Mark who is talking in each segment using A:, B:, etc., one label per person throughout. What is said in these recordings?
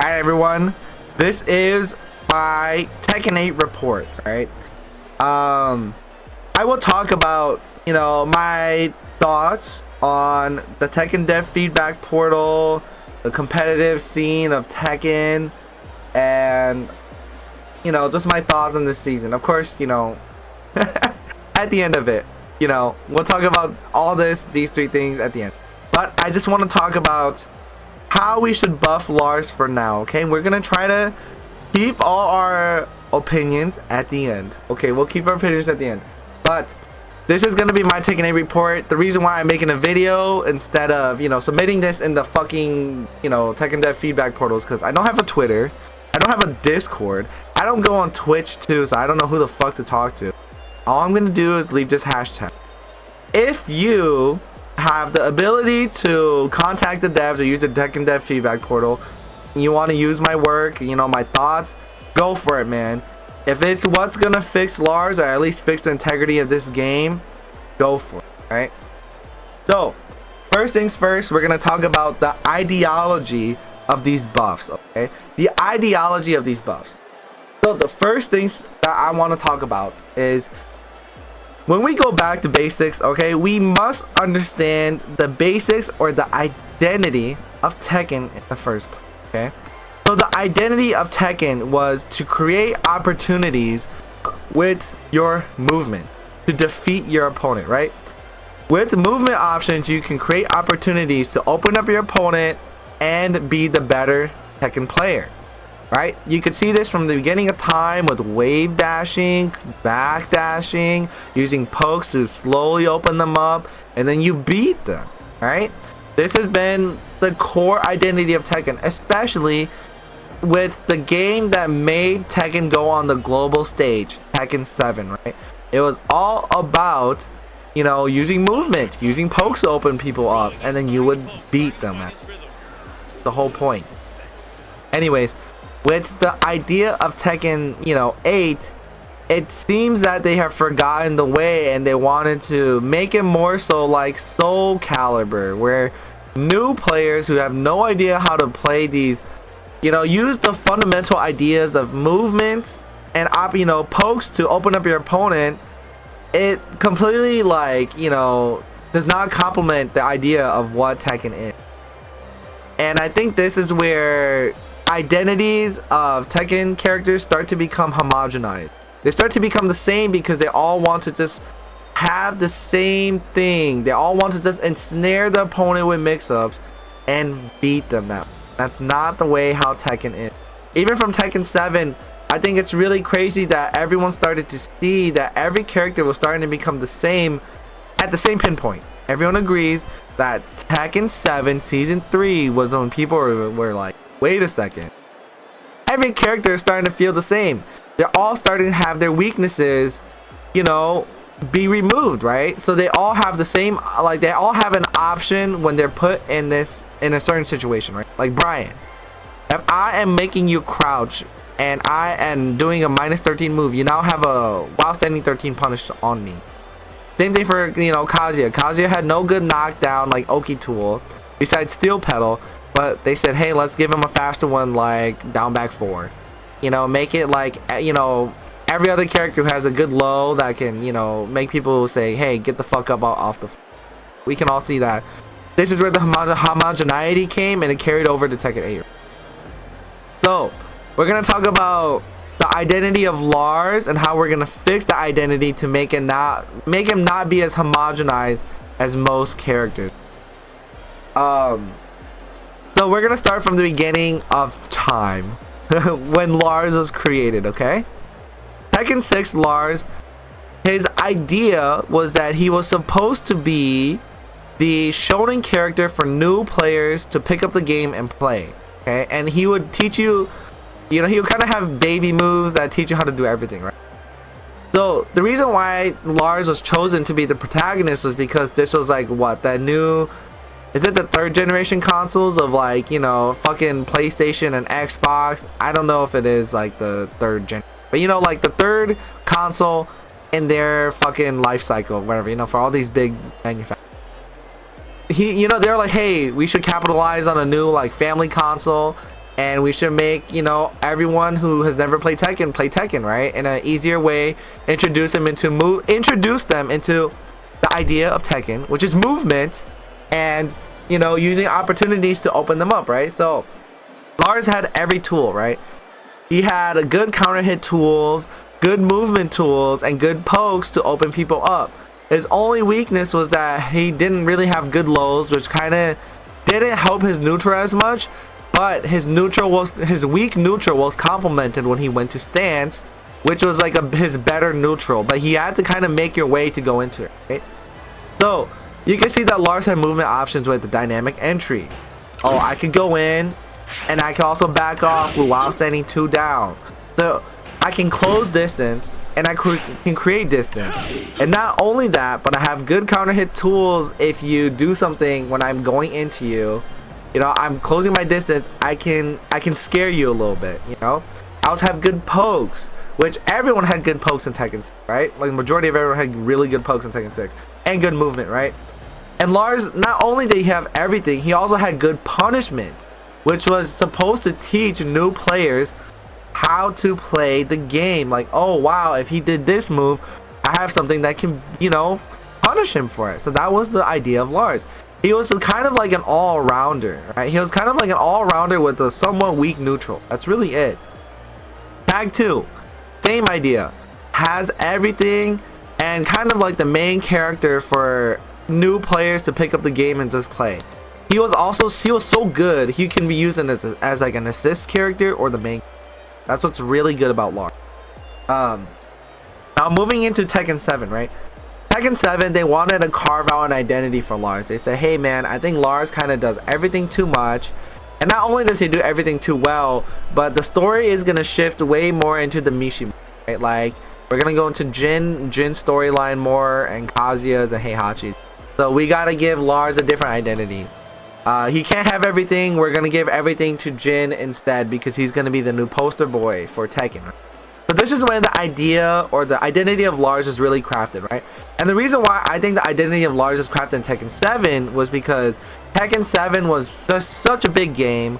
A: Alright everyone, this is my Tekken 8 report, right? I will talk about, my thoughts on the Tekken Dev feedback portal, the competitive scene of Tekken, and, just my thoughts on this season. Of course, at the end of it, we'll talk about all these three things at the end. But I just want to talk about how we should buff Lars for now, okay? We're gonna try to keep all our opinions at the end. Okay, we'll keep our opinions at the end. But this is gonna be my Tekken 8 report. The reason why I'm making a video instead of, submitting this in the fucking, Tekken Dev feedback portals, because I don't have a Twitter. I don't have a Discord. I don't go on Twitch too, so I don't know who the fuck to talk to. All I'm gonna do is leave this hashtag. If you have the ability to contact the devs or use the Tekken Dev feedback portal, you want to use my work, my thoughts, go for it, man. If it's what's gonna fix Lars, or at least fix the integrity of this game, go for it, right? So first things first, we're gonna talk about the ideology of these buffs, okay? The ideology of these buffs. So the first things that I want to talk about is, when we go back to basics, okay, we must understand the basics or the identity of Tekken in the first place, okay? So the identity of Tekken was to create opportunities with your movement to defeat your opponent, right? With movement options, you can create opportunities to open up your opponent and be the better Tekken player, right? You could see this from the beginning of time with wave dashing, back dashing, using pokes to slowly open them up, and then you beat them, right? This has been the core identity of Tekken, especially with the game that made Tekken go on the global stage, Tekken 7, right? It was all about, using movement, using pokes to open people up, and then you would beat them. The whole point. Anyways, with the idea of Tekken, 8, it seems that they have forgotten the way, and they wanted to make it more so like Soul Calibur, where new players who have no idea how to play these, use the fundamental ideas of movements and pokes to open up your opponent. It completely does not complement the idea of what Tekken is. And I think this is where identities of Tekken characters start to become homogenized. They start to become the same because they all want to just have the same thing. They all want to just ensnare the opponent with mix-ups and beat them. That's not the way how Tekken is. Even from Tekken 7, I think it's really crazy that everyone started to see that every character was starting to become the same at the same pinpoint. Everyone agrees that Tekken 7 Season 3 was when people were like, wait a second. Every character is starting to feel the same. They're all starting to have their weaknesses, be removed, right? So they all have the same, they all have an option when they're put in a certain situation, right? Like Brian. If I am making you crouch and I am doing a -13 move, you now have a while standing 13 punish on me. Same thing for, Kazuya. Kazuya had no good knockdown like Oki tool besides Steel Pedal, but they said, hey, let's give him a faster one like down back 4. Make it like, every other character who has a good low that can, make people say, hey, get the fuck up off the we can all see that. This is where the homogeneity came, and it carried over to Tekken 8. So, we're going to talk about the identity of Lars and how we're going to fix the identity to make him not be as homogenized as most characters. So we're going to start from the beginning of time when Lars was created, okay? Tekken 6 Lars, his idea was that he was supposed to be the shonen character for new players to pick up the game and play, okay? And he would teach you, he would kind of have baby moves that teach you how to do everything, right? So the reason why Lars was chosen to be the protagonist was because this was like what, that new, is it the 3rd generation consoles of fucking PlayStation and Xbox? I don't know if it is like the 3rd gen, but like the 3rd console in their fucking life cycle, whatever, for all these big manufacturers. They're like, hey, we should capitalize on a new family console. and we should make, you know, everyone who has never played Tekken play Tekken, right? In an easier way, introduce them into the idea of Tekken, which is movement, and, you know, using opportunities to open them up, right? So Lars had every tool, right? He had a good counter hit tools, good movement tools, and good pokes to open people up. His only weakness was that he didn't really have good lows, which kind of didn't help his neutral as much. But his weak neutral was complemented when he went to stance, which was like his better neutral. But he had to kind of make your way to go into it, right? So you can see that Lars had movement options with the dynamic entry. Oh, I could go in, and I can also back off while standing 2 down. So I can close distance, and I can create distance. And not only that, but I have good counter hit tools. If you do something when I'm going into you, you know, I'm closing my distance, I can scare you a little bit, you know. I also have good pokes, which everyone had good pokes in Tekken 6, right? Like the majority of everyone had really good pokes in Tekken 6, and good movement, right? And Lars, not only did he have everything, he also had good punishment, which was supposed to teach new players how to play the game. Like, oh wow, if he did this move, I have something that can, you know, punish him for it. So that was the idea of Lars. He was kind of like an all-rounder, right? He was kind of like an all-rounder with a somewhat weak neutral. That's really it. Tag 2, same idea. Has everything, and kind of like the main character for new players to pick up the game and just play. He was so good, he can be used as like an assist character or the main. That's what's really good about Lars. Now moving into Tekken 7, right? Tekken 7, they wanted to carve out an identity for Lars. They said, hey man, I think Lars kind of does everything too much. And not only does he do everything too well, but the story is going to shift way more into the Mishi, right? Like, we're going to go into Jin storyline more, and Kazuya's and Heihachi's. So we got to give Lars a different identity. He can't have everything. We're going to give everything to Jin instead, because he's going to be the new poster boy for Tekken. But this is when the idea or the identity of Lars is really crafted, right? And the reason why I think the identity of Lars is crafted in Tekken 7 was because Tekken 7 was just such a big game.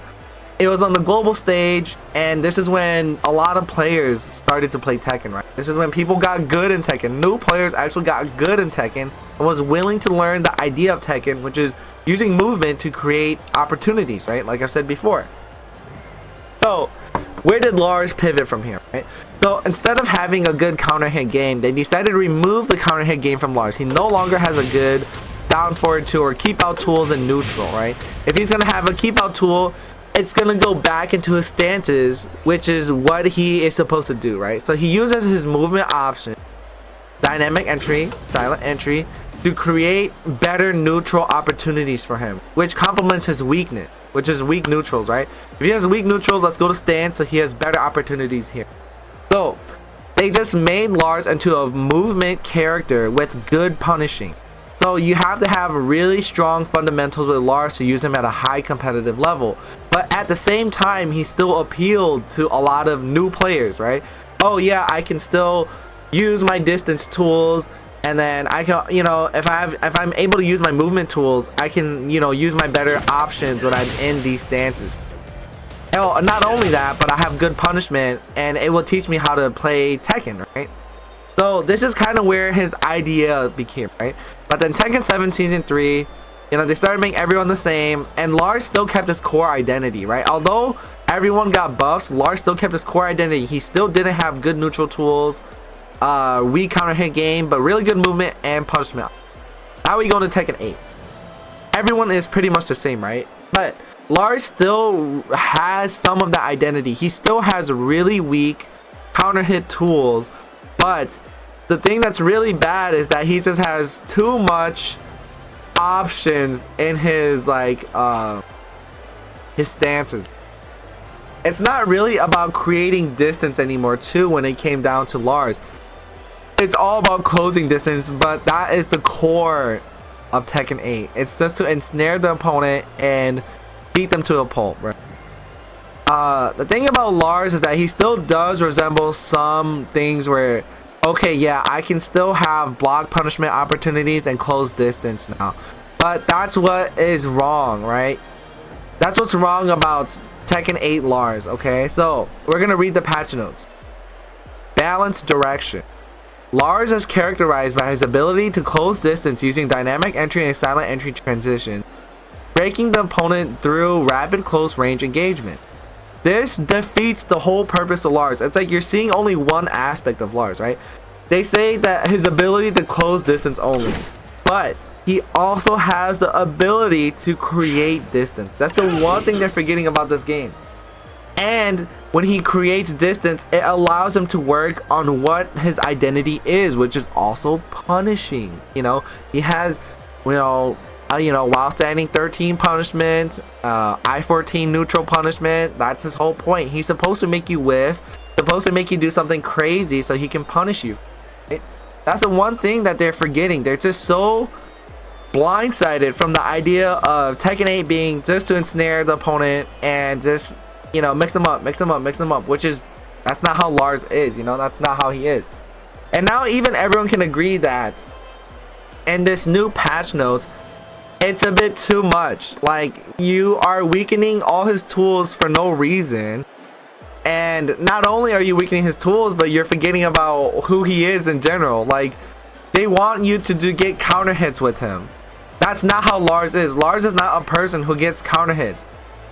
A: It was on the global stage, and this is when a lot of players started to play Tekken, right? This is when people got good in Tekken. New players actually got good in Tekken and was willing to learn the idea of Tekken, which is using movement to create opportunities, right? Like I've said before. So where did Lars pivot from here, right? So instead of having a good counter hit game, they decided to remove the counter hit game from Lars. He no longer has a good down forward 2 or keep out tools in neutral, right? If he's going to have a keep out tool, it's going to go back into his stances, which is what he is supposed to do, right? So he uses his movement option, dynamic entry, silent entry, to create better neutral opportunities for him, which complements his weakness, which is weak neutrals, right? If he has weak neutrals, let's go to stance, so he has better opportunities here. So they just made Lars into a movement character with good punishing. So you have to have really strong fundamentals with Lars to use him at a high competitive level. But at the same time, he still appealed to a lot of new players, right? Oh yeah, I can still use my distance tools, and then I can, you know, if I'm able to use my movement tools, I can, you know, use my better options when I'm in these stances. And not only that, but I have good punishment, and it will teach me how to play Tekken, right? So this is kind of where his idea became, right? But then Tekken 7 Season 3, you know, they started making everyone the same, and Lars still kept his core identity, right? Although everyone got buffs, Lars still kept his core identity. He still didn't have good neutral tools, weak counter hit game, but really good movement and punishment. Now we go to Tekken 8. Everyone is pretty much the same, right? But Lars still has some of that identity. He still has really weak counter hit tools, but the thing that's really bad is that he just has too much options in his his stances. It's not really about creating distance anymore too when it came down to Lars. It's all about closing distance, but that is the core of Tekken 8. It's just to ensnare the opponent and beat them to a pulp, right? The thing about Lars is that he still does resemble some things where, okay, yeah, I can still have block punishment opportunities and close distance now. But that's what is wrong, right? That's what's wrong about Tekken 8 Lars. Okay, so we're gonna read the patch notes. Balanced direction. Lars is characterized by his ability to close distance using dynamic entry and silent entry transition, breaking the opponent through rapid close range engagement. This defeats the whole purpose of Lars. It's like you're seeing only one aspect of Lars, right? They say that his ability to close distance only, but he also has the ability to create distance. That's the one thing they're forgetting about this game. And when he creates distance, it allows him to work on what his identity is, which is also punishing. You know, he has, while standing 13 punishment, I-14 neutral punishment. That's his whole point. He's supposed to make you whiff, supposed to make you do something crazy so he can punish you. Right? That's the one thing that they're forgetting. They're just so blindsided from the idea of Tekken 8 being just to ensnare the opponent and just, mix them up, which is, that's not how Lars is, that's not how he is. And now even everyone can agree that in this new patch notes, it's a bit too much. Like, you are weakening all his tools for no reason. And not only are you weakening his tools, but you're forgetting about who he is in general. Like, they want you to get counter hits with him. That's not how Lars is. Lars is not a person who gets counter hits.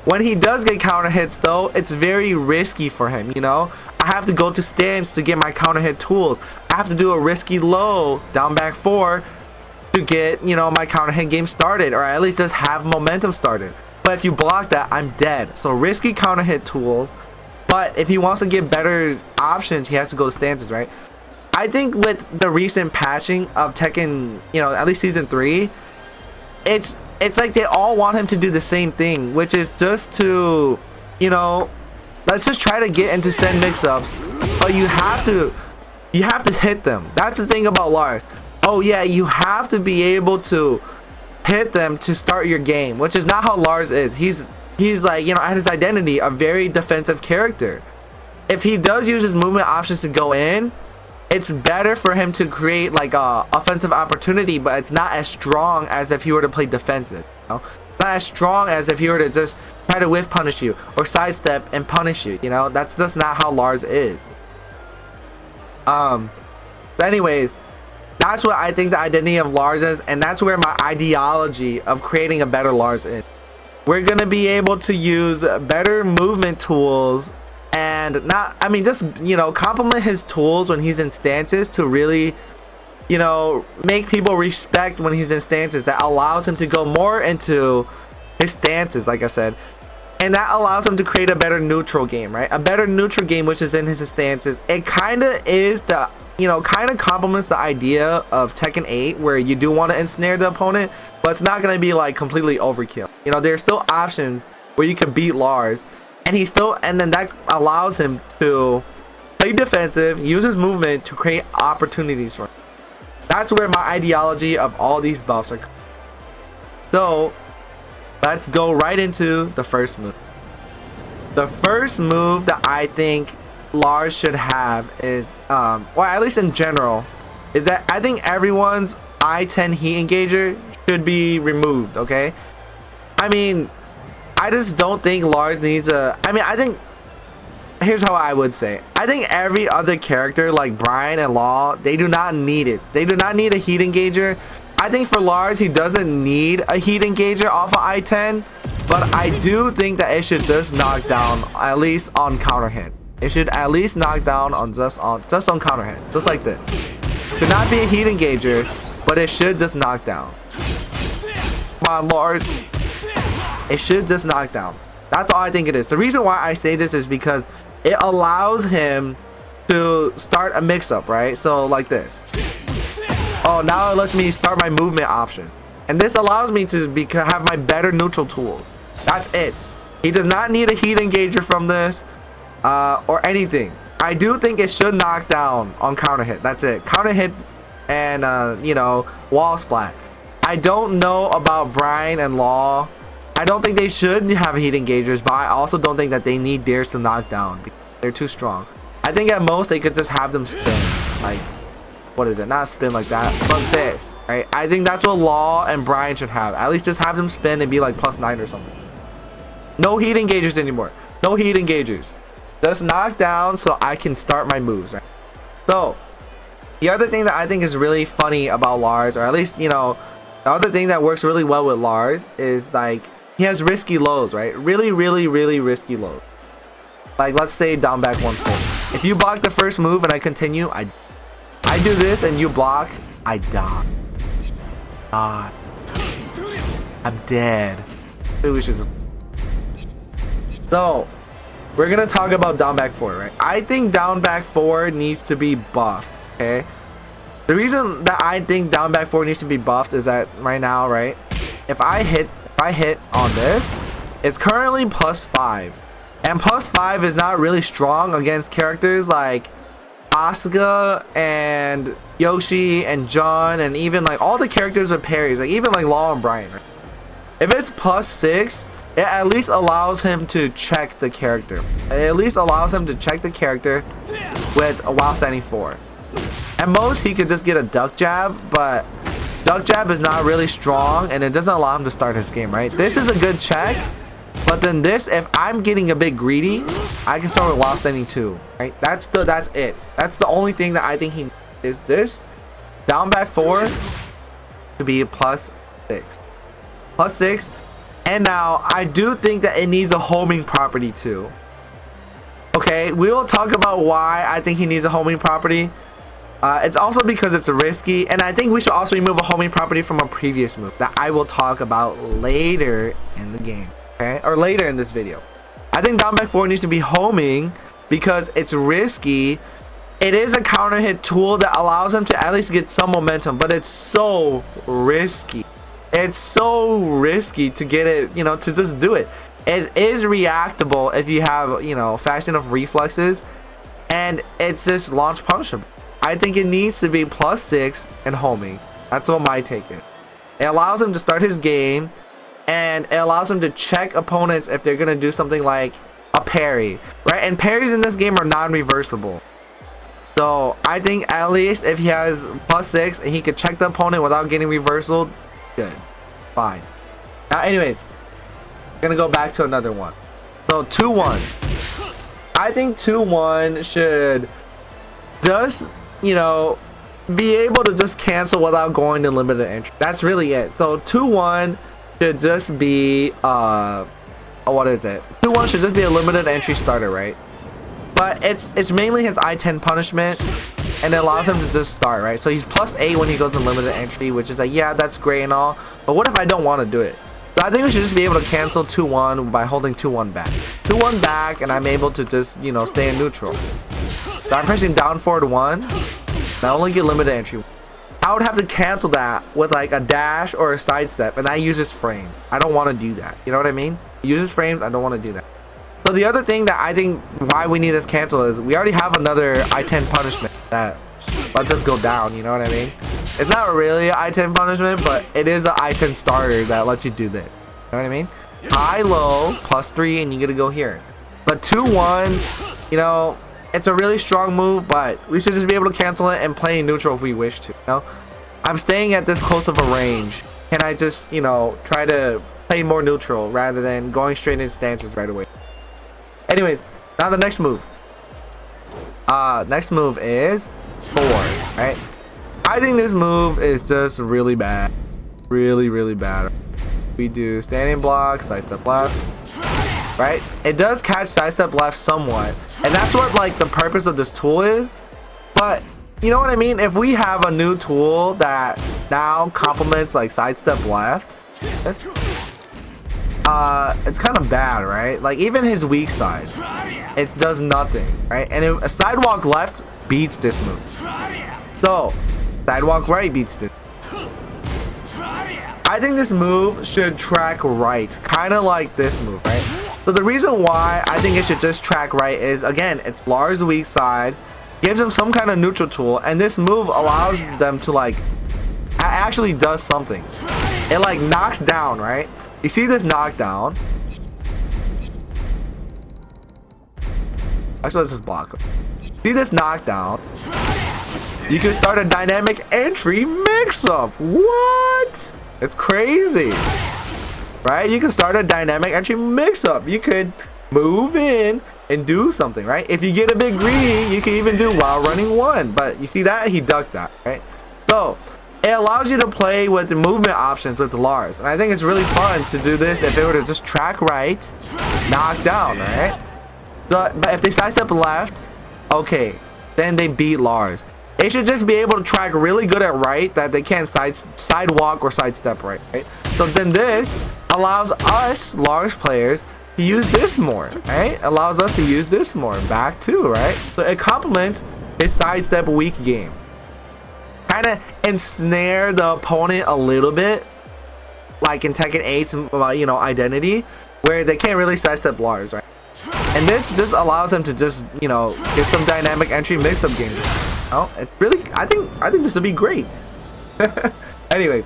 A: When he does get counter hits though, it's very risky for him, I have to go to stance to get my counter hit tools. I have to do a risky low down back 4 to get, my counter hit game started, or at least just have momentum started. But if you block that, I'm dead. So risky counter hit tools. But if he wants to get better options, he has to go to stances, right? I think with the recent patching of Tekken, at least season 3, it's like they all want him to do the same thing, which is just to, let's just try to get into send mix-ups, but you have to hit them. That's the thing about Lars. Oh yeah, you have to be able to hit them to start your game, which is not how Lars is. He's like, at his identity, a very defensive character. If he does use his movement options to go in, it's better for him to create like a offensive opportunity, but it's not as strong as if he were to play defensive. Not as strong as if he were to just try to whiff punish you or sidestep and punish you. That's just not how Lars is. But anyways, that's what I think the identity of Lars is, and that's where my ideology of creating a better Lars is. We're gonna be able to use better movement tools. And just compliment his tools when he's in stances to really, make people respect when he's in stances. That allows him to go more into his stances, like I said, and that allows him to create a better neutral game, right? A better neutral game, which is in his stances. It kind of is the, kind of complements the idea of Tekken 8, where you do want to ensnare the opponent, but it's not gonna be like completely overkill. There's still options where you can beat Lars. And then that allows him to play defensive, use his movement to create opportunities for him. That's where my ideology of all these buffs are. So let's go right into the first move. The first move that I think Lars should have is, well, at least in general, is that I think everyone's I-10 heat engager should be removed. Okay, I just don't think Lars needs a... I think... Here's how I would say. I think every other character, like Brian and Law, they do not need it. They do not need a heat engager. I think for Lars, he doesn't need a heat engager off of I-10. But I do think that it should just knock down, at least on counter hit. It should at least knock down on just on counter hit. Just like this. It should not be a heat engager, but it should just knock down. Come on, Lars. It should just knock down. That's all I think it is. The reason why I say this is because it allows him to start a mix-up, right? So like this. Oh, now it lets me start my movement option. And this allows me to have my better neutral tools. That's it. He does not need a heat engager from this or anything. I do think it should knock down on counter hit. That's it. Counter hit and, wall splat. I don't know about Brian and Law. I don't think they should have heat engagers, but I also don't think that they need theirs to knock down because they're too strong. I think at most they could just have them spin, like, what is it? Not spin like that, but this, right? I think that's what Law and Brian should have. At least just have them spin and be like +9 or something. No heat engagers anymore. No heat engagers. Just knock down so I can start my moves, right? So the other thing that I think is really funny about Lars, or at least, you know, the other thing that works really well with Lars is like he has risky lows, right? Really risky lows. Like let's say down back 1-4. If you block the first move and I continue, I do this and you block, I die. I'm dead. So we're gonna talk about down back 4, right? I think down back 4 needs to be buffed. Okay. The reason that I think down back 4 needs to be buffed is that right now, right? If I hit on this, it's currently +5, and +5 is not really strong against characters like Asuka and Yoshi and John, and even like all the characters with parries, like even like Law and Brian, right? If it's +6, it at least allows him to check the character. It at least allows him to check the character with a while standing 4. At most, he could just get a duck jab, but duck jab is not really strong, and it doesn't allow him to start his game, right? This is a good check, but then this, if I'm getting a bit greedy, I can start with while standing 2, right? That's it. That's the only thing that I think he is. This down back 4 to be +6. +6. And now I do think that it needs a homing property too. Okay, we will talk about why I think he needs a homing property. It's also because it's risky, and I think we should also remove a homing property from a previous move that I will talk about later in the game, okay, or later in this video. I think down back 4 needs to be homing because it's risky. It is a counter hit tool that allows him to at least get some momentum, but it's so risky. It's so risky to get it, you know, to just do it. It is reactable if you have, you know, fast enough reflexes, and it's just launch punishable. I think it needs to be +6 and homing. That's what my take is. It allows him to start his game, and it allows him to check opponents if they're gonna do something like a parry, right? And parries in this game are non-reversible. So I think at least if he has +6 and he could check the opponent without getting reversal, good, fine. Now, anyways, I'm gonna go back to another one. So 2-1. I think 2-1 should just, you know, be able to just cancel without going to limited entry. That's really it. So 2-1 should just be what is it? 2-1 should just be a limited entry starter, right? But it's mainly his I-10 punishment, and it allows him to just start, right? So he's +8 when he goes to limited entry, which is like, yeah, that's great and all, but what if I don't want to do it? So I think we should just be able to cancel 2-1 by holding 2-1 back. 2-1 back, and I'm able to just, you know, stay in neutral. So I'm pressing down forward 1, and I only get limited entry. I would have to cancel that with like a dash or a sidestep, and I use his frame. I don't want to do that. You know what I mean? Uses frames, I don't want to do that. So the other thing that I think why we need this cancel is we already have another I-10 punishment that lets us go down, you know what I mean? It's not really an I-10 punishment, but it is an I-10 starter that lets you do this. You know what I mean? High, low, +3, and you get to go here. But 2-1, you know, it's a really strong move, but we should just be able to cancel it and play neutral if we wish to, you know? I'm staying at this close of a range. Can I just, you know, try to play more neutral rather than going straight into stances right away? Anyways, now the next move. Next move is 4, right? I think this move is just really bad. Really bad. We do standing block, sidestep left, right? It does catch sidestep left somewhat, and that's what like the purpose of this tool is. But you know what I mean? If we have a new tool that now complements like sidestep left, it's kind of bad, right? Like even his weak side, it does nothing, right? And if a sidewalk left beats this move, so sidewalk right beats this. I think this move should track right, kind of like this move, right? So the reason why I think it should just track right is, again, it's Lars' weak side, gives him some kind of neutral tool, and this move allows them to like actually does something. It like knocks down, right? You see this knockdown. Actually, let's just block him. See this knockdown. You can start a dynamic entry mix-up. What? It's crazy, right? You can start a dynamic entry mix-up. You could move in and do something, right? If you get a bit greedy, you can even do while running 1. But you see that? He ducked that, right? So it allows you to play with the movement options with the Lars. And I think it's really fun to do this if it were to just track right, knock down, right? So, but if they sidestep left, okay, then they beat Lars. They should just be able to track really good at right, that they can't sidewalk or sidestep right? So then this allows us, Lars players, to use this more, right? Allows us to use this more back too, right? So it complements his sidestep weak game. Kind of ensnare the opponent a little bit, like in Tekken 8's, you know, Identity, where they can't really sidestep Lars, right? And this just allows them to just, you know, get some dynamic entry mix-up games. Oh, it's really, I think this would be great. Anyways,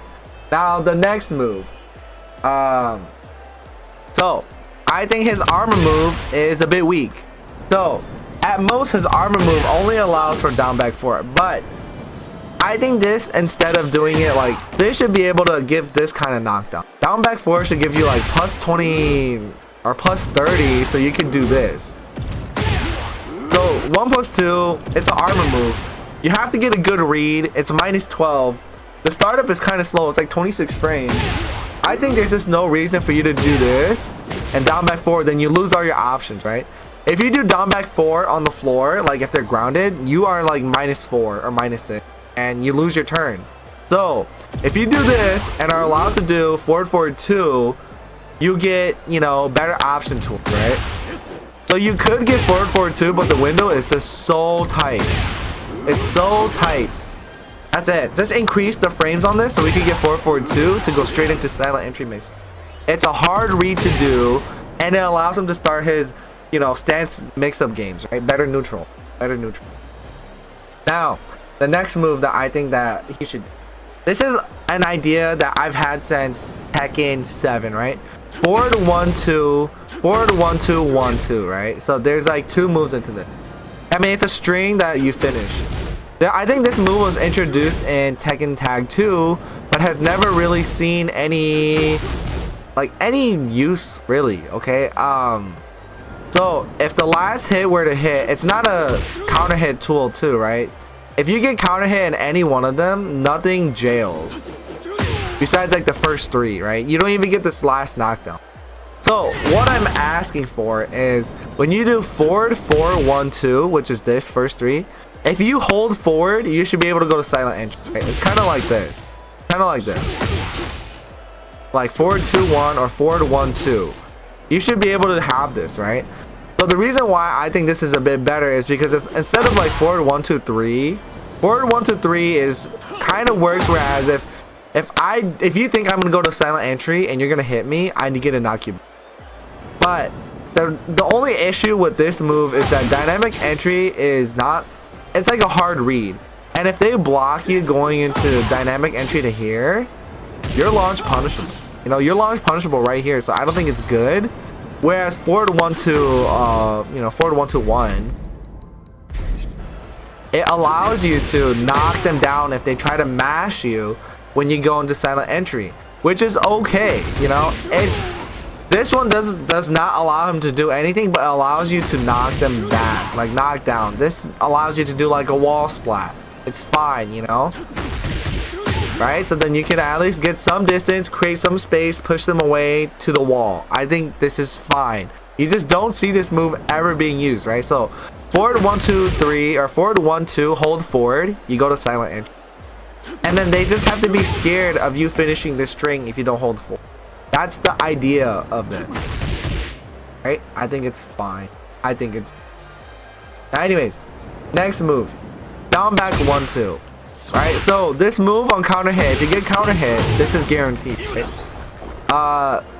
A: now the next move. So I think his armor move is a bit weak. So at most, his armor move only allows for down back 4, but I think this, instead of doing it like this, should be able to give this kind of knockdown. Down back 4 should give you like plus 20 or plus 30, so you can do this. So 1+2, it's an armor move. You have to get a good read. It's minus 12. The startup is kind of slow. It's like 26 frames. I think there's just no reason for you to do this and down back 4, then you lose all your options, right? If you do down back 4 on the floor, like if they're grounded, you are like minus 4 or minus 6, and you lose your turn. So if you do this and are allowed to do forward 2, you get, you know, better option tools, right? So you could get forward 2, but the window is just so tight. It's so tight. That's it. Just increase the frames on this so we can get forward 2 to go straight into silent entry mix. It's a hard read to do, and it allows him to start his, you know, stance mix-up games, right? Better neutral. Now, the next move that I think that he should, this is an idea that I've had since Tekken 7, right? Forward 1-2, forward 1-2, 1-2, right? So there's like 2 moves into this. I mean, it's a string that you finish. I think this move was introduced in Tekken Tag 2, but has never really seen any use, really, okay? So if the last hit were to hit, it's not a counter hit tool too, right? If you get counter hit in any one of them, nothing jails. Besides like the first 3, right? You don't even get this last knockdown. So what I'm asking for is when you do forward 4-1-2, which is this first 3, if you hold forward, you should be able to go to silent entry. Right? It's kind of like this. Like forward 2-1 or forward 1-2. You should be able to have this, right? So the reason why I think this is a bit better is because it's, instead of like forward 1-2-3, forward 1-2-3 is kind of works. Whereas if you think I'm gonna go to silent entry and you're gonna hit me, I need to get a knock you. But the only issue with this move is that dynamic entry is not, it's like a hard read. And if they block you going into dynamic entry to here, you're launch punishable. You know, you're launch punishable right here. So I don't think it's good. Whereas forward 1-2, you know, forward 1-2-1, it allows you to knock them down if they try to mash you when you go into silent entry, which is okay. You know, it's, this one does not allow him to do anything, but allows you to knock them back, like knock down. This allows you to do like a wall splat. It's fine, you know, right? So then you can at least get some distance, create some space, push them away to the wall. I think this is fine. You just don't see this move ever being used, right? So forward 1-2-3 or forward 1-2, hold forward, you go to silent entry. And then they just have to be scared of you finishing this string if you don't hold forward. That's the idea of this, right? I think it's fine. I think it's... Now anyways, next move. Down back 1-2. Right? So this move on counter hit, if you get counter hit, this is guaranteed, right?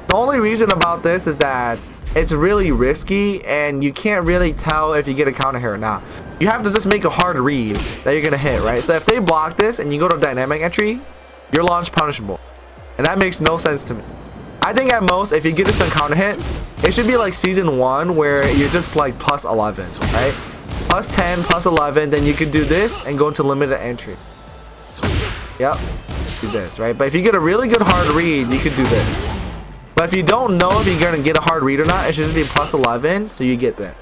A: The only reason about this is that it's really risky and you can't really tell if you get a counter hit or not. You have to just make a hard read that you're gonna hit, right? So if they block this and you go to dynamic entry, you're launch punishable. And that makes no sense to me. I think at most, if you get this on counter hit, it should be like season 1 where you're just like plus 11, right? Plus 10, plus 11, then you can do this and go into limited entry. Yep, do this, right? But if you get a really good hard read, you could do this. But if you don't know if you're gonna get a hard read or not, it should just be plus 11, so you get that,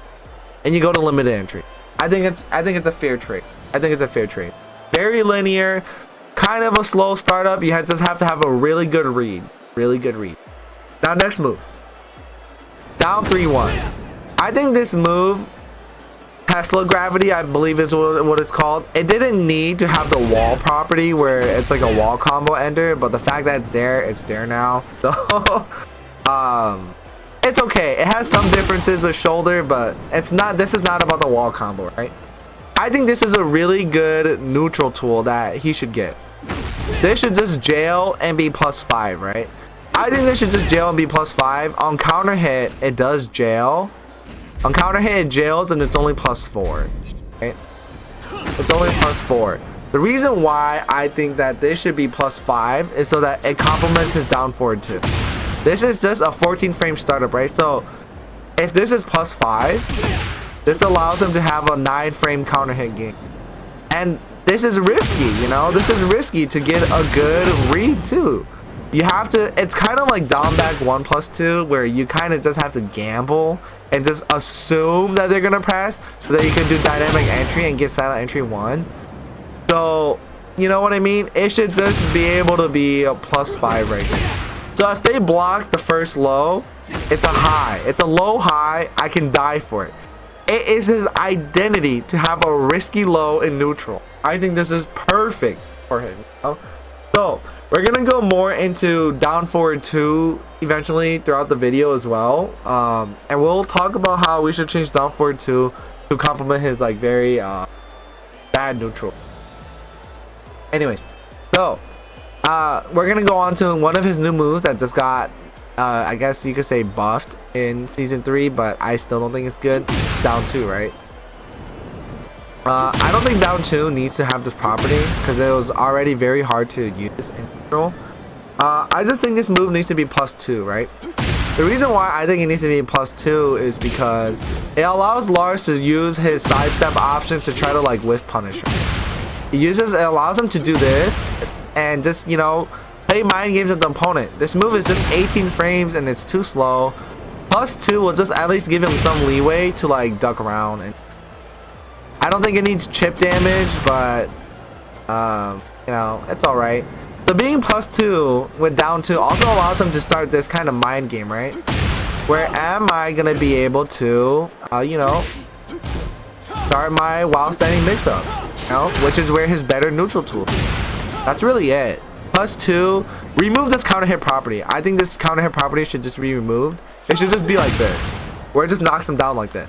A: and you go to limited entry. I think it's a fair trade. I think it's a fair trade. Very linear, kind of a slow startup. You just have to have a really good read. Really good read. Now next move. Down 3-1. I think this move, Tesla gravity, I believe is what it's called. It didn't need to have the wall property where it's like a wall combo ender, but the fact that it's there now. So it's okay. It has some differences with shoulder, but it's not. This is not about the wall combo, right? I think this is a really good neutral tool that he should get. This should just jail and be +5, right? I think this should just jail and be +5. On counter hit, it does jail. On counter hit, it jails and it's only +4. Right? It's only +4. The reason why I think that this should be +5 is so that it complements his down forward too. This is just a 14 frame startup, right? So if this is +5, this allows him to have a 9 frame counter hit game. And this is risky, you know? This is risky to get a good read too. You have to, it's kind of like down back 1+2 where you kind of just have to gamble and just assume that they're gonna press so that you can do dynamic entry and get silent entry 1. So you know what I mean? It should just be able to be a +5 right here. So if they block the first low, it's a high. It's a low high. I can die for it. It is his identity to have a risky low in neutral. I think this is perfect for him, you know? So we're gonna go more into down forward 2 eventually throughout the video as well, and we'll talk about how we should change down forward 2 to complement his like very bad neutral. Anyways, so we're gonna go on to one of his new moves that just got I guess you could say buffed in season 3, but I still don't think it's good. Down 2, right? I don't think down 2 needs to have this property because it was already very hard to use in general. I just think this move needs to be +2, right? The reason why I think it needs to be +2 is because it allows Lars to use his sidestep options to try to like whiff punish. It allows him to do this and just, you know, play mind games with the opponent. This move is just 18 frames and it's too slow. +2 will just at least give him some leeway to like duck around, and I don't think it needs chip damage, but you know, it's alright. So being +2 with down 2 also allows him to start this kind of mind game, right? Where am I gonna be able to you know, start my while standing mix-up, you know, which is where his better neutral tool is. That's really it. +2, remove this counter hit property. I think this counter hit property should just be removed. It should just be like this, where it just knocks him down like that.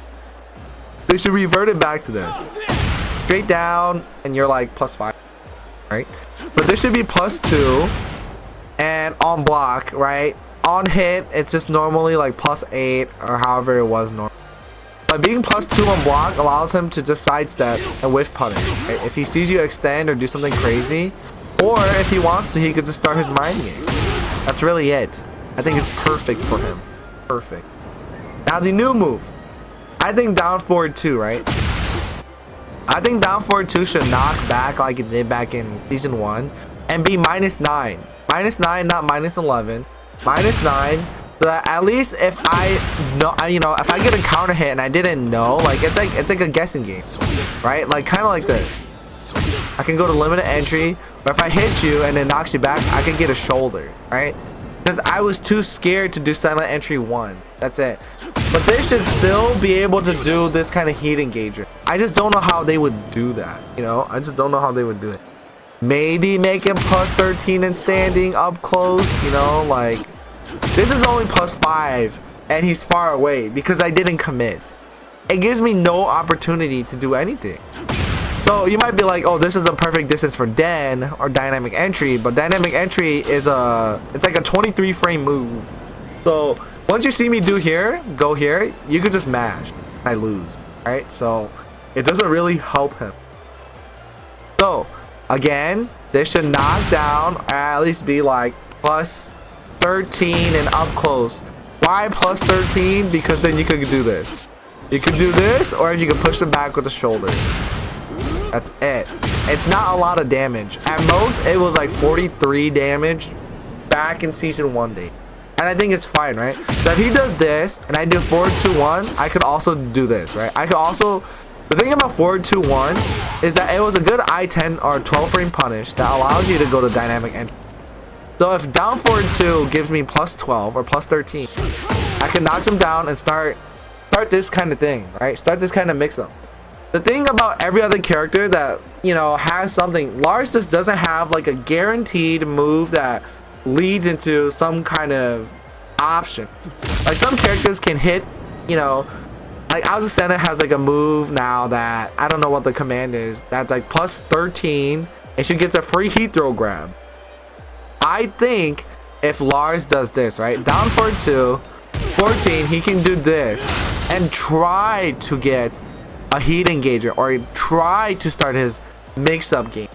A: They should revert it back to this. Straight down, and you're like +5, right? But this should be +2, and on block, right? On hit, it's just normally like +8, or however it was normal. But being +2 on block allows him to just sidestep and whiff punish. Right? If he sees you extend or do something crazy, or if he wants to, he could just start his mind game. That's really it. I think it's perfect for him. Perfect. Now the new move. I think down forward 2, right? I think down forward 2 should knock back like it did back in season 1 and be -9. -9, not -11. -9. So that at least if I know, you know, if I get a counter hit and I didn't know, like it's like a guessing game, right? Like kind of like this. I can go to limited entry, but if I hit you and it knocks you back, I can get a shoulder, right? Because I was too scared to do silent entry 1. That's it. But they should still be able to do this kind of heat engager. I just don't know how they would do that, you know? I just don't know how they would do it. Maybe make him +13 and standing up close, you know? Like, this is only +5 and he's far away because I didn't commit. It gives me no opportunity to do anything. So you might be like, oh, this is a perfect distance for Den or dynamic entry, but dynamic entry is it's like a 23 frame move. So once you see me do here, go here, you could just mash. I lose, right? So it doesn't really help him. So again, this should knock down or at least be like +13 and up close. Why +13? Because then you could do this. You could do this, or you could push them back with the shoulder. That's it. It's not a lot of damage. At most, it was like 43 damage back in season 1 day. And I think it's fine, right? So if he does this and I do forward 2-1, I could also do this, right? I could also, the thing about forward 2-1 is that it was a good I-10 or 12 frame punish that allows you to go to dynamic entry. So if down forward 2 gives me plus 12 or plus 13, I can knock them down and start this kind of thing, right? Start this kind of mix up. The thing about every other character that, you know, has something, Lars just doesn't have like a guaranteed move that leads into some kind of option. Like some characters can hit, you know, like Azucena has like a move now that I don't know what the command is, that's like plus 13 and she gets a free heat throw grab. I think if Lars does this, right, down forward 2, 14, he can do this and try to get a heat engager or try to start his mix-up game.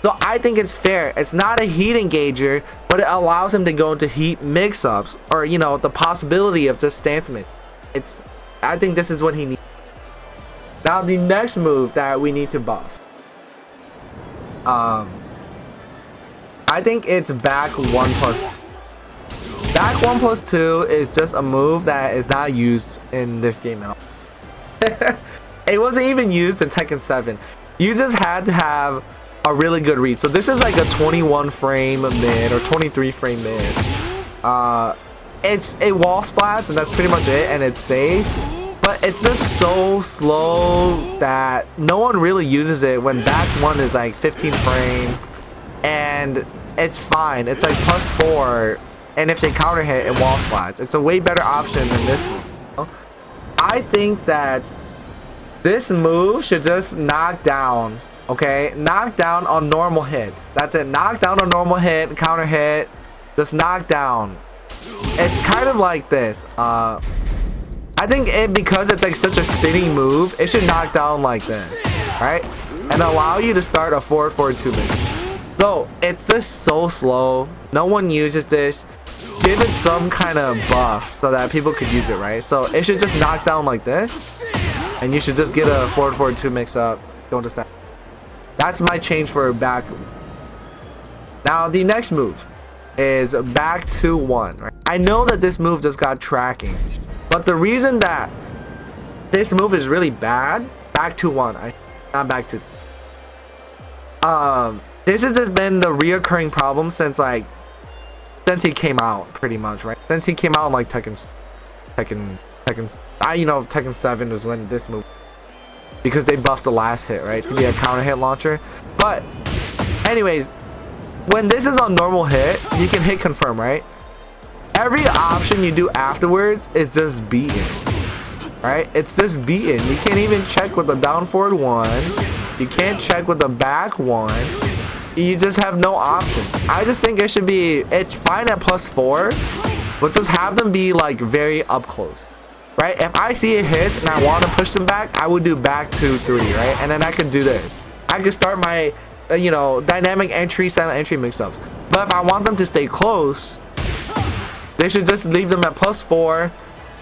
A: So I think it's fair. It's not a heat engager, but it allows him to go into heat mix-ups or, you know, the possibility of just stance mid. I think this is what he needs. Now the next move that we need to buff. I think it's back 1+2. Back 1+2 is just a move that is not used in this game at all. It wasn't even used in Tekken 7. You just had to have a really good read. So this is like a 21 frame mid or 23 frame mid. It's a wall splats and that's pretty much it, and it's safe. But it's just so slow that no one really uses it when back 1 is like 15 frame. And it's fine. It's like +4. And if they counter hit and wall splats, it's a way better option than this one. I think that this move should just knock down, okay? Knock down on normal hits. That's it. Knock down on normal hit, counter hit, just knock down. It's kind of like this. I think because it's like such a spinning move, it should knock down like this, right? And allow you to start a 4-4-2 mix. So it's just so slow. No one uses this. Give it some kind of buff so that people could use it, right? So it should just knock down like this, and you should just get a 4-4-2 mix up. Don't just. That's my change for back. Now the next move is back 2-1. Right? I know that this move just got tracking, but the reason that this move is really bad, back 2-1, not back 2. This has just been the reoccurring problem since he came out, pretty much, right? Since he came out in like Tekken, you know, Tekken 7 was when this move, because they buffed the last hit, right, to be a counter hit launcher. But anyways, when this is on normal hit, you can hit confirm, right? Every option you do afterwards is just beaten, right? It's just beaten. You can't even check with a down forward 1. You can't check with a back 1. You just have no option. I just think it should be, it's fine at +4, but just have them be like very up close, right? If I see it hits and I want to push them back, I would do back 2-3, right? And then I could do this. I could start my, you know, dynamic entry, silent entry mix-ups. But if I want them to stay close, they should just leave them at +4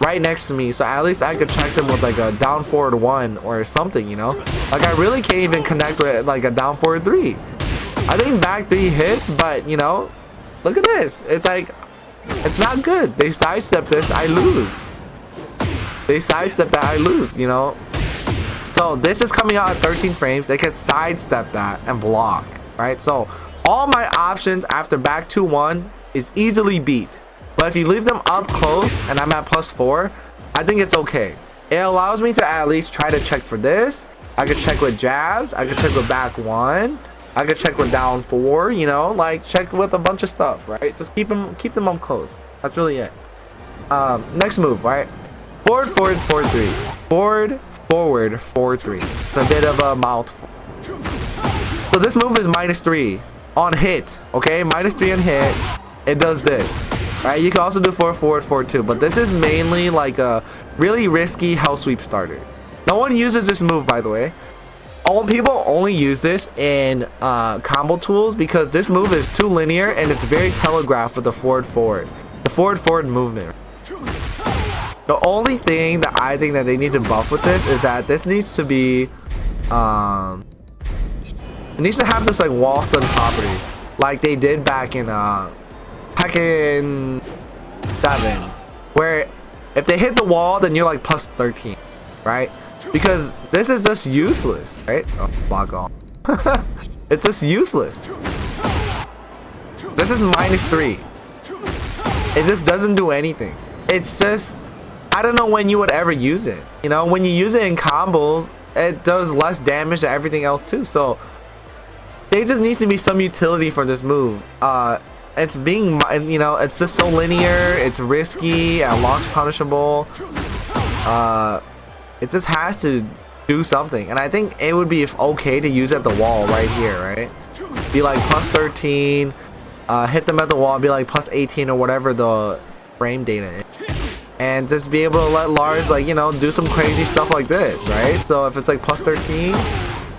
A: right next to me, so at least I could check them with like a down forward 1 or something, you know? Like I really can't even connect with like a down forward 3. I think back 3 hits, but you know, look at this. It's like, it's not good. They sidestep this, I lose. They sidestep that, I lose, you know? So this is coming out at 13 frames. They can sidestep that and block, right? So all my options after back 2-1 is easily beat. But if you leave them up close and I'm at +4, I think it's okay. It allows me to at least try to check for this. I could check with jabs. I could check with back 1. I could check with down 4, you know, like check with a bunch of stuff, right? Just keep them up close. That's really it. Next move, right? Forward, 4-3. Forward, 4-3. It's a bit of a mouthful. So this move is -3 on hit, okay? -3 on hit. It does this, right? You can also do 4-4-2, but this is mainly like a really risky hell sweep starter. No one uses this move, by the way. All people only use this in combo tools because this move is too linear and it's very telegraphed with the forward, the forward movement. The only thing that I think that they need to buff with this is that this needs to be it needs to have this like wall stun property like they did back in Tekken 7, where if they hit the wall, then you're like plus 13, right? Because this is just useless, right? Oh, block off. It's just useless. This is -3. It just doesn't do anything. It's just, I don't know when you would ever use it. You know, when you use it in combos, it does less damage to everything else too. So there just needs to be some utility for this move. It's being, you know, it's just so linear. It's risky and launch punishable. It just has to do something, and I think it would be okay to use at the wall right here, right? Be like plus 13, hit them at the wall, be like plus 18 or whatever the frame data is, and just be able to let Lars, like, you know, do some crazy stuff like this, right? So if it's like plus 13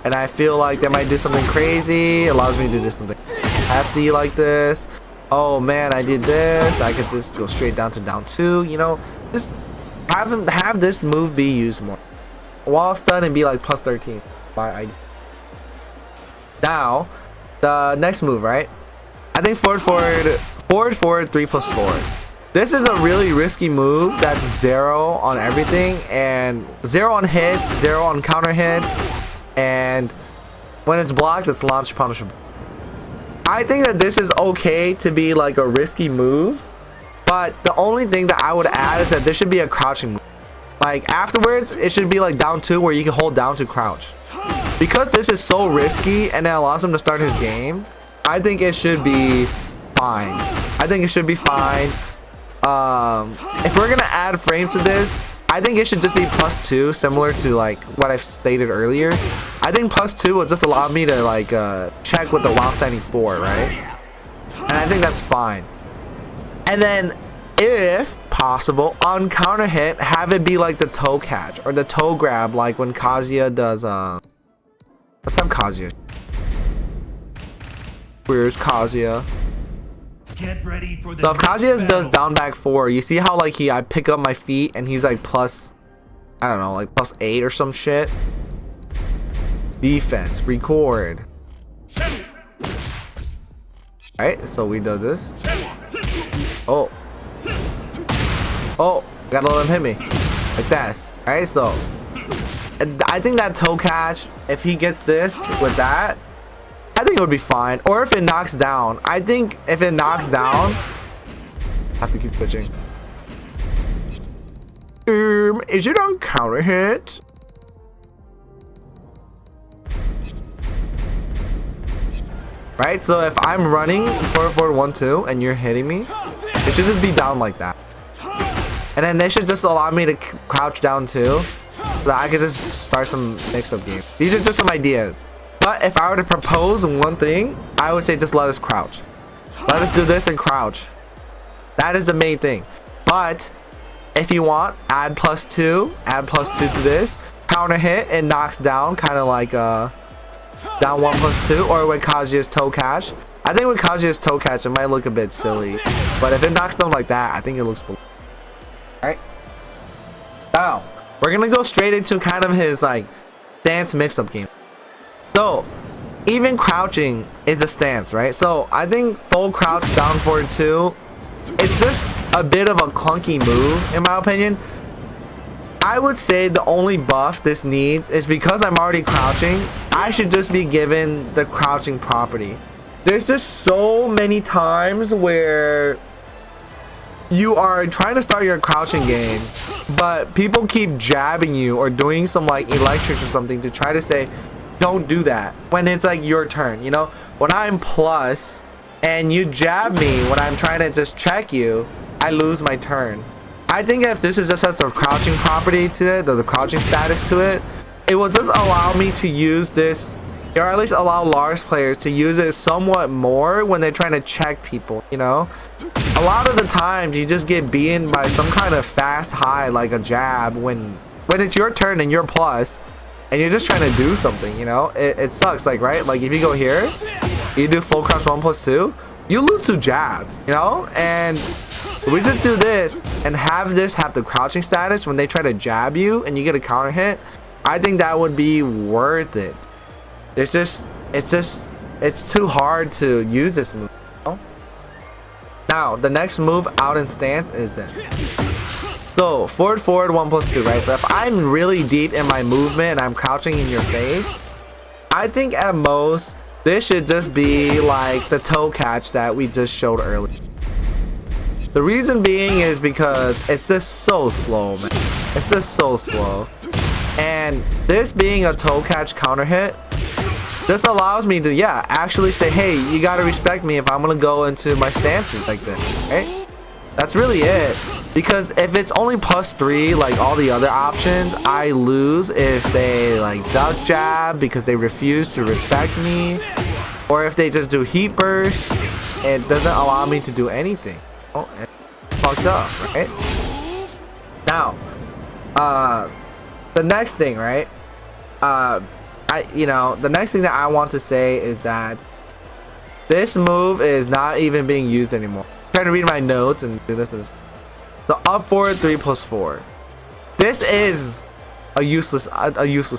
A: and I feel like they might do something crazy, it allows me to do something hefty like this. Oh man, I did this, I could just go straight down to down 2, you know, just have this move be used more. Wall stun and be like plus 13 by ID. Now the next move, right? I think forward 3+4. This is a really risky move that's 0 on everything and 0 on hits, 0 on counter hits, and when it's blocked, it's launch punishable. I think that this is okay to be like a risky move, but the only thing that I would add is that this should be a crouching move. Like afterwards, it should be like down 2 where you can hold down to crouch. Because this is so risky and it allows him to start his game, I think it should be fine. I think it should be fine. If we're gonna add frames to this, I think it should just be +2, similar to like what I've stated earlier. I think +2 will just allow me to like check with the while standing 4, right? And I think that's fine. And then if possible, on counter hit, have it be like the toe catch or the toe grab, like when Kazuya does let's have Kazuya. Where's Kazuya?
B: Get ready for the
A: So if Kazuya does down back 4, you see how like I pick up my feet and he's like plus, I don't know, like +8 or some shit. Defense, record. Alright, so we do this. Oh, gotta let him hit me like that. Alright, so I think that toe catch, if he gets this with that, I think it would be fine. Or if it knocks down, I think if it knocks down, I have to keep switching. Is it on counter hit? Right, so if I'm running forward 1-2 and you're hitting me, it should just be down like that. And then they should just allow me to crouch down too, so that I could just start some mix-up games. These are just some ideas. But if I were to propose one thing, I would say just let us crouch. Let us do this and crouch. That is the main thing. But if you want, add +2 to this. Counter hit, it knocks down, kind of like down 1+2, or with Kazuya's toe catch. I think with Kazuya's toe catch, it might look a bit silly. But if it knocks down like that, I think it looks cool. Alright. Now, we're gonna go straight into kind of his like stance mix-up game. So, even crouching is a stance, right? So, I think full crouch down forward 2, it's just a bit of a clunky move, in my opinion. I would say the only buff this needs is because I'm already crouching, I should just be given the crouching property. There's just so many times where you are trying to start your crouching game, but people keep jabbing you or doing some like electrics or something to try to say, don't do that, when it's like your turn, you know? When I'm plus and you jab me when I'm trying to just check you, I lose my turn. I think if this is just has the crouching property to it, the crouching status to it, it will just allow me to use this, or at least allow Lars players to use it somewhat more when they're trying to check people, you know? A lot of the times you just get beaten by some kind of fast high like a jab when it's your turn and you're plus and you're just trying to do something, you know? It sucks, like, right? Like if you go here, you do full crouch 1+2, you lose 2 jabs, you know? And we just do this and have the crouching status when they try to jab you and you get a counter hit. I think that would be worth it. It's too hard to use this move, you know? Now, the next move out in stance is this. So, forward, 1+2, right? So if I'm really deep in my movement and I'm crouching in your face, I think at most, this should just be like the toe catch that we just showed earlier. The reason being is because it's just so slow, man. It's just so slow. And this being a toe catch counter hit, this allows me to, yeah, actually say, hey, you gotta respect me if I'm gonna go into my stances like this, right? That's really it. Because if it's only +3 like all the other options, I lose if they like duck jab because they refuse to respect me, or if they just do heat burst, it doesn't allow me to do anything. Oh, it's fucked up, right? Now, the next thing, right? The next thing that I want to say is that this move is not even being used anymore. I'm trying to read my notes and do this. The up forward 3+4. This is a useless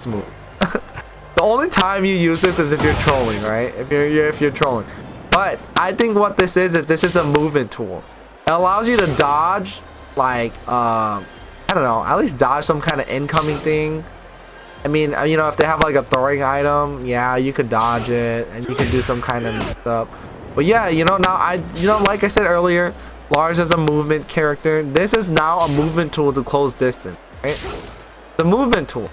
A: move. The only time you use this is if you're trolling, right? If you're trolling. But I think what this is this is a movement tool. It allows you to dodge, like I don't know, at least dodge some kind of incoming thing. I mean, you know, if they have like a throwing item, yeah, you could dodge it and you could do some kind of mix up. But yeah, you know, now like I said earlier, Lars is a movement character. This is now a movement tool to close distance, right? The movement tool.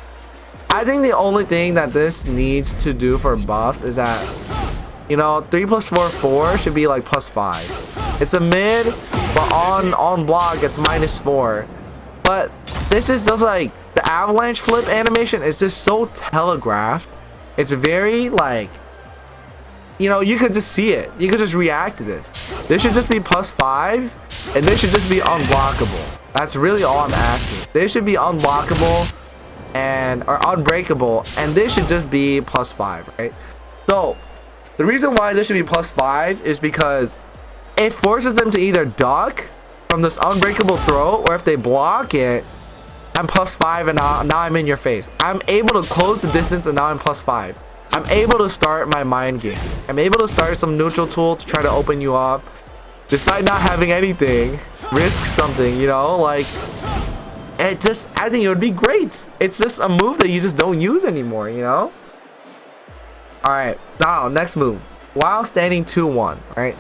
A: I think the only thing that this needs to do for buffs is that, you know, 3+4, 4 should be like +5. It's a mid, but on block it's -4. But this is just like the avalanche flip animation is just so telegraphed. It's very like, you know, you could just see it. You could just react to this. This should just be +5, and this should just be unblockable. That's really all I'm asking. This should be unblockable or unbreakable, and this should just be +5, right? So the reason why this should be +5 is because it forces them to either duck from this unbreakable throw, or if they block it, I'm +5 and now I'm in your face. I'm able to close the distance and now I'm +5. I'm able to start my mind game. I'm able to start some neutral tool to try to open you up. Despite not having anything, risk something, you know, like, I think it would be great. It's just a move that you just don't use anymore, you know? Alright, now, next move. While standing 2-1, right?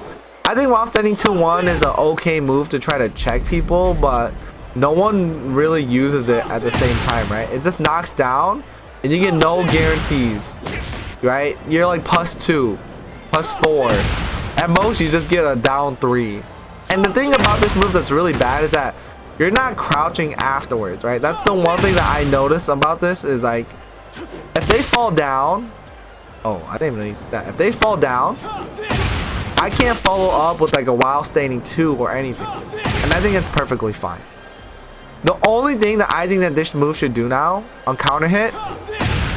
A: I think while standing 2-1 is an okay move to try to check people, but no one really uses it at the same time, right? It just knocks down, and you get no guarantees, right? You're like +2, +4. At most, you just get a down 3. And the thing about this move that's really bad is that you're not crouching afterwards, right? That's the one thing that I noticed about this is like, if they fall down, oh, I didn't even know that. If they fall down, I can't follow up with like a while standing 2 or anything. And I think it's perfectly fine. The only thing that I think that this move should do now on counter hit,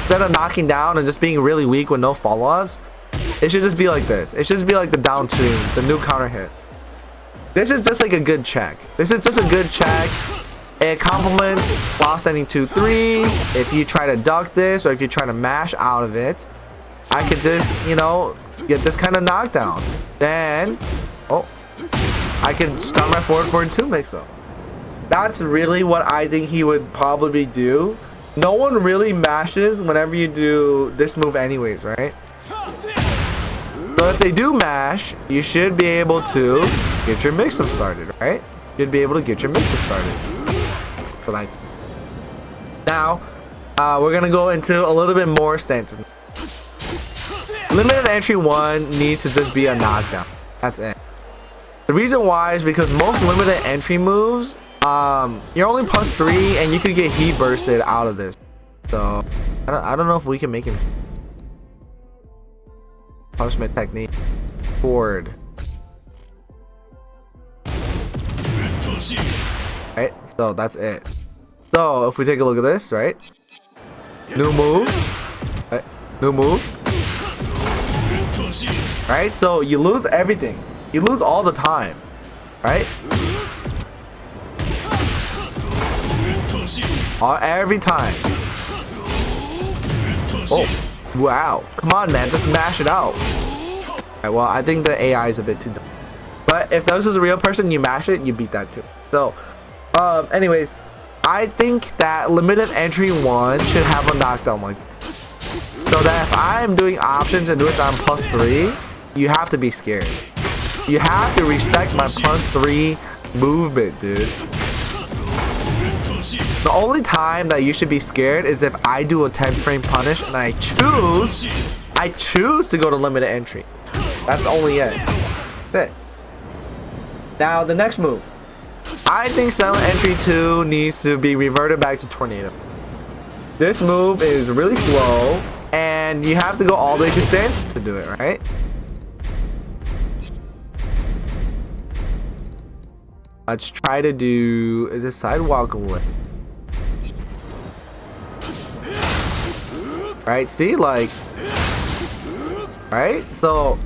A: instead of knocking down and just being really weak with no follow-ups, it should just be like this. It should just be like the down 2, the new counter hit. This is just like a good check. This is just a good check. It complements while standing 2-3. If you try to duck this, or if you try to mash out of it, I could just, you know, get this kind of knockdown. Then, oh, I can start my forward 2 mix up. That's really what I think he would probably do. No one really mashes whenever you do this move anyways, right? So if they do mash, you should be able to get your mix-up started, right? You should be able to get your mix-up started. But now, we're gonna go into a little bit more stances. Limited entry 1 needs to just be a knockdown. That's it. The reason why is because most limited entry moves, you're only +3 and you could get heat bursted out of this. So I don't know if we can make him. Punishment technique. Forward. Right, so that's it. So if we take a look at this, right? New move. Right? New move. Right, so you lose everything. You lose all the time. Right? Every time. Oh, wow. Come on, man. Just smash it out. Alright, well, I think the AI is a bit too dumb. But if this is a real person, you mash it, you beat that too. So, anyways, I think that limited entry 1 should have a knockdown like this. So that if I'm doing options and which I'm +3, you have to be scared. You have to respect my +3 movement, dude. The only time that you should be scared is if I do a 10 frame punish and I choose to go to limited entry. That's only it. That's it. Now the next move. I think silent entry 2 needs to be reverted back to tornado. This move is really slow and you have to go all the way to stance to do it, right? Let's try to do, is it sidewalk away? Right, see, like, right? So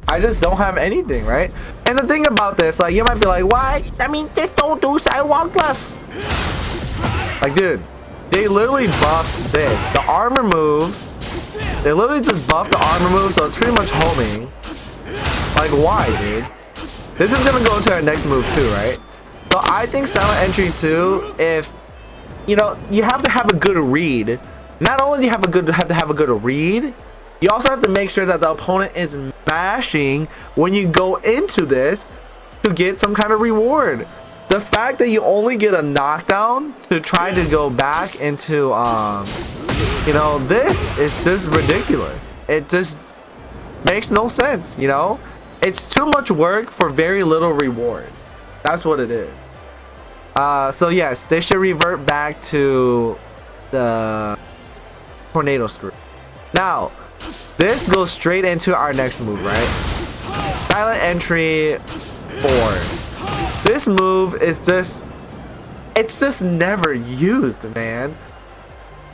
A: I just don't have anything, right? And the thing about this, like, you might be like, why? I mean, just don't do sidewalk left. Like, dude, they literally buffed this. The armor move, they literally just buffed the armor move, so it's pretty much homing. Like, why, dude? This is gonna go into our next move too, right? So I think silent entry 2, if, you know, you have to have a good read. Not only do you have to have a good read, you also have to make sure that the opponent is mashing when you go into this to get some kind of reward. The fact that you only get a knockdown to try to go back into, you know, this is just ridiculous. It just makes no sense, you know? It's too much work for very little reward. That's what it is. So yes, they should revert back to the tornado screw. Now, this goes straight into our next move, right? Silent entry 4. This move is just, it's just never used, man.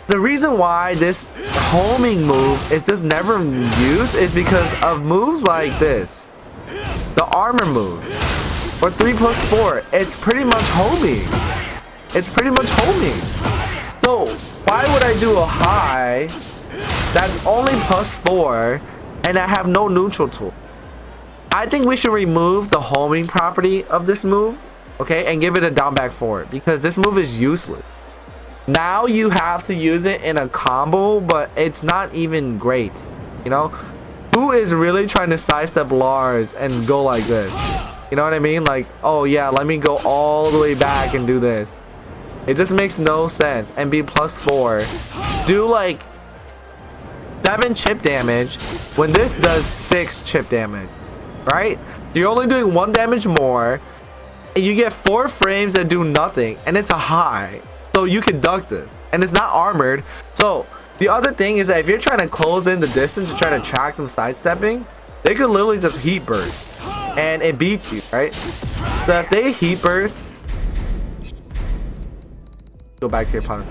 A: The reason why this homing move is just never used is because of moves like this. The armor move, or 3+4, it's pretty much homing. It's pretty much homing. So why would I do a high that's only +4 and I have no neutral tool? I think we should remove the homing property of this move, okay, and give it a down back forward, because this move is useless. Now you have to use it in a combo, but it's not even great, you know? Who is really trying to sidestep Lars and go like this? You know what I mean? Like, oh yeah, let me go all the way back and do this. It just makes no sense. And be +4. Do like 7 chip damage when this does 6 chip damage, right? You're only doing 1 damage more, and you get 4 frames that do nothing, and it's a high. So you can duck this, and it's not armored. So the other thing is that if you're trying to close in the distance to try to track them sidestepping, they could literally just heat burst and it beats you, right? So if they heat burst, go back to your opponent,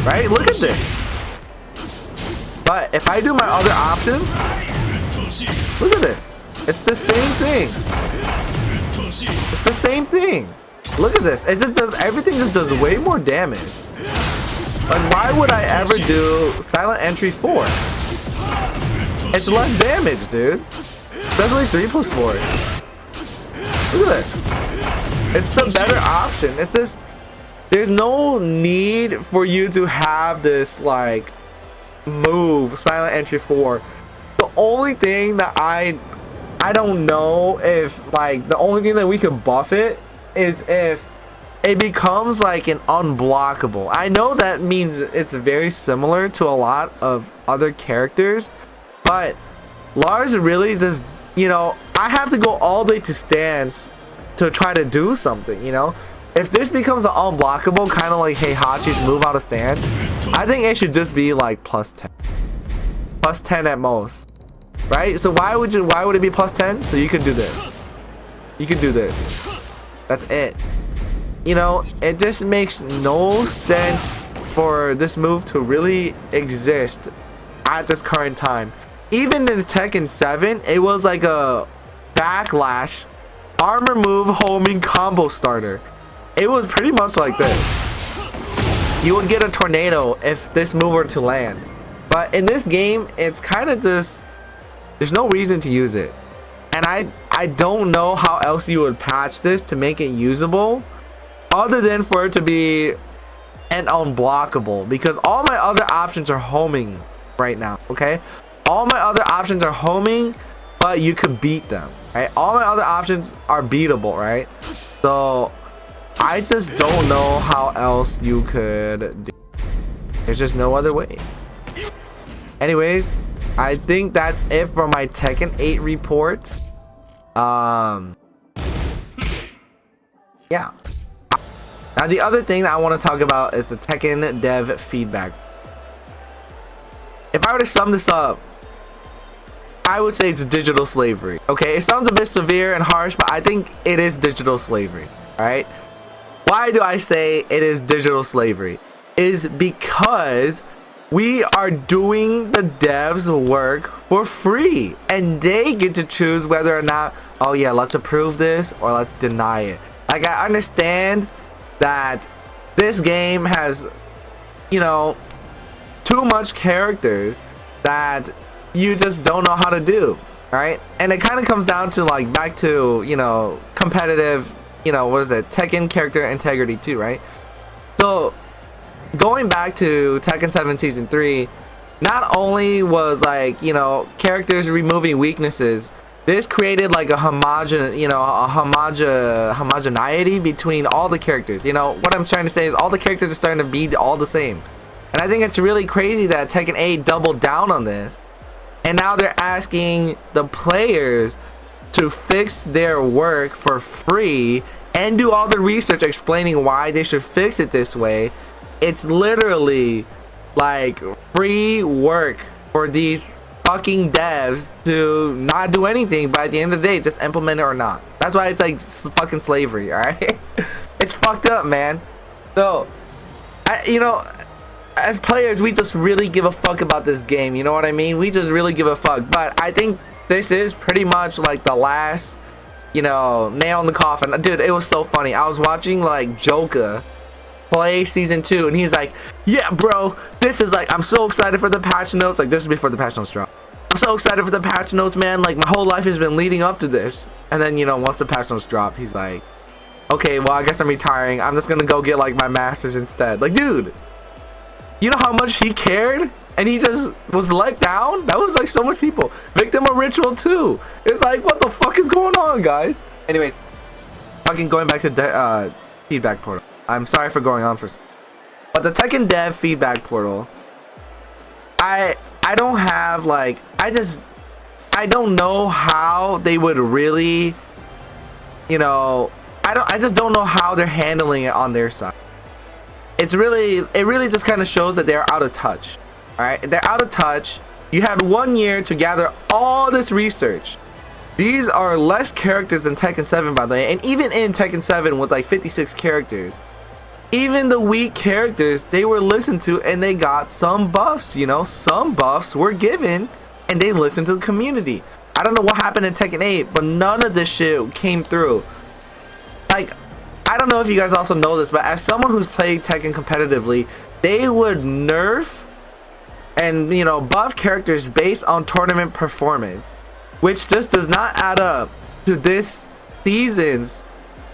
A: right? Look at this. But if I do my other options, look at this. It's the same thing. It's the same thing. Look at this. It just does, everything just does way more damage. Like, why would I ever do silent entry 4? It's less damage, dude. Especially 3+4. Look at this. It's the better option. It's just, there's no need for you to have this like move silent entry 4. The only thing that I don't know if, like, the only thing that we can buff it is if it becomes like an unblockable. I know that means it's very similar to a lot of other characters, but Lars really just, you know, I have to go all the way to stance to try to do something, you know? If this becomes an unblockable, kind of like Heihachi's move out of stance, I think it should just be like +10. +10 at most. Right? So why would it be +10? So you could do this. You could do this. That's it. You know, it just makes no sense for this move to really exist at this current time. Even in Tekken 7, it was like a backlash armor move homing combo starter. It was pretty much like this. You would get a tornado if this move were to land. But in this game, it's kind of just, There's no reason to use it. And I don't know how else you would patch this to make it usable other than for it to be an unblockable, because all my other options are homing right now. Okay, all my other options are homing, but you could beat them, right? All my other options are beatable, right? So I just don't know how else you could do. There's just no other way. Anyways, I think that's it for my Tekken 8 reports. Yeah. Now the other thing that I want to talk about is the Tekken dev feedback. If I were to sum this up, I would say it's digital slavery. Okay, it sounds a bit severe and harsh, but I think it is digital slavery. All right. Why do I say it is digital slavery? Is because we are doing the devs work for free, and they get to choose whether or not, oh yeah, let's approve this or let's deny it. Like, I understand that this game has, you know, too much characters that you just don't know how to do, right? And it kind of comes down to, like, back to, you know, competitive, you know, what is it, Tekken character integrity too, right? So going back to Tekken 7 Season 3, not only was, like, you know, characters removing weaknesses, this created like a homogeneity between all the characters. You know, what I'm trying to say is all the characters are starting to be all the same. And I think it's really crazy that Tekken 8 doubled down on this. And now they're asking the players to fix their work for free and do all the research explaining why they should fix it this way. It's literally like free work for these fucking devs to not do anything, but at the end of the day just implement it or not. That's why it's like fucking slavery. All right. It's fucked up, man. So you know, as players, we just really give a fuck about this game, you know what I mean? We just really give a fuck. But I think this is pretty much like the last, you know, nail in the coffin. Dude, it was so funny. I was watching like Joka play season 2, and he's like, yeah bro, this is like, I'm so excited for the patch notes. Like, this is before the patch notes drop. I'm so excited for the patch notes, man. Like, my whole life has been leading up to this. And then, you know, once the patch notes drop, he's like, okay, well, I guess I'm retiring. I'm just gonna go get like my masters instead. Like, dude, you know how much he cared, and he just was let down? That was like so much people. Victim of ritual too. It's like, what the fuck is going on, guys? Anyways, fucking going back to feedback portal. I'm sorry for going on for, but the Tekken dev feedback portal, I don't have like, I don't know how they would really, you know, I just don't know how they're handling it on their side. It really just kind of shows that they're out of touch. All right, they're out of touch. You had 1 year to gather all this research. These are less characters than Tekken 7, by the way, and even in Tekken 7 with like 56 characters, even the weak characters, they were listened to and they got some buffs. You know, some buffs were given and they listened to the community. I don't know what happened in Tekken 8, but none of this shit came through. Like, I don't know if you guys also know this, but as someone who's played Tekken competitively, they would nerf and, you know, buff characters based on tournament performance, which just does not add up to this season's,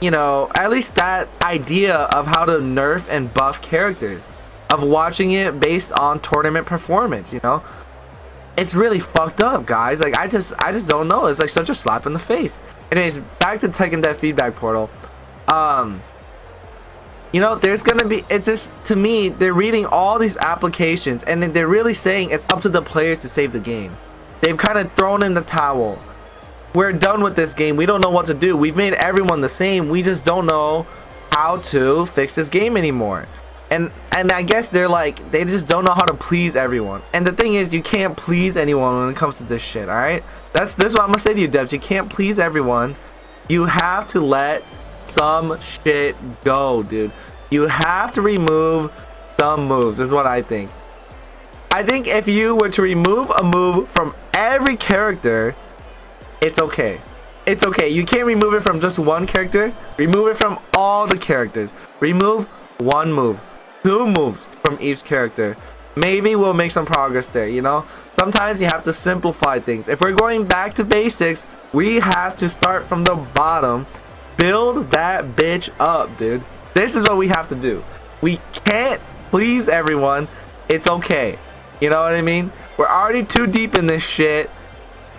A: you know, at least that idea of how to nerf and buff characters, of watching it based on tournament performance. You know, it's really fucked up, guys. Like, I just don't know. It's like such a slap in the face. Anyways, back to Tekken dev feedback portal. You know, there's gonna be, it's just, to me, they're reading all these applications and then they're really saying it's up to the players to save the game. They've kind of thrown in the towel. We're done with this game. We don't know what to do. We've made everyone the same. We just don't know how to fix this game anymore. And I guess they're like, they just don't know how to please everyone. And the thing is, you can't please anyone when it comes to this shit. All right, this is what I'm gonna say to you, devs. You can't please everyone. You have to let some shit go, dude. You have to remove some moves, is what I think. I think if you were to remove a move from every character, it's okay. It's okay. You can't remove it from just one character. Remove it from all the characters. Remove one move, 2 moves from each character. Maybe we'll make some progress there, you know? Sometimes you have to simplify things. If we're going back to basics, we have to start from the bottom. Build that bitch up, dude. This is what we have to do. We can't please everyone. It's okay. You know what I mean? We're already too deep in this shit.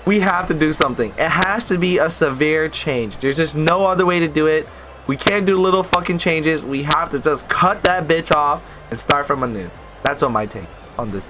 A: We have to do something. It has to be a severe change. There's just no other way to do it. We can't do little fucking changes. We have to just cut that bitch off and start from anew. That's what my take on this.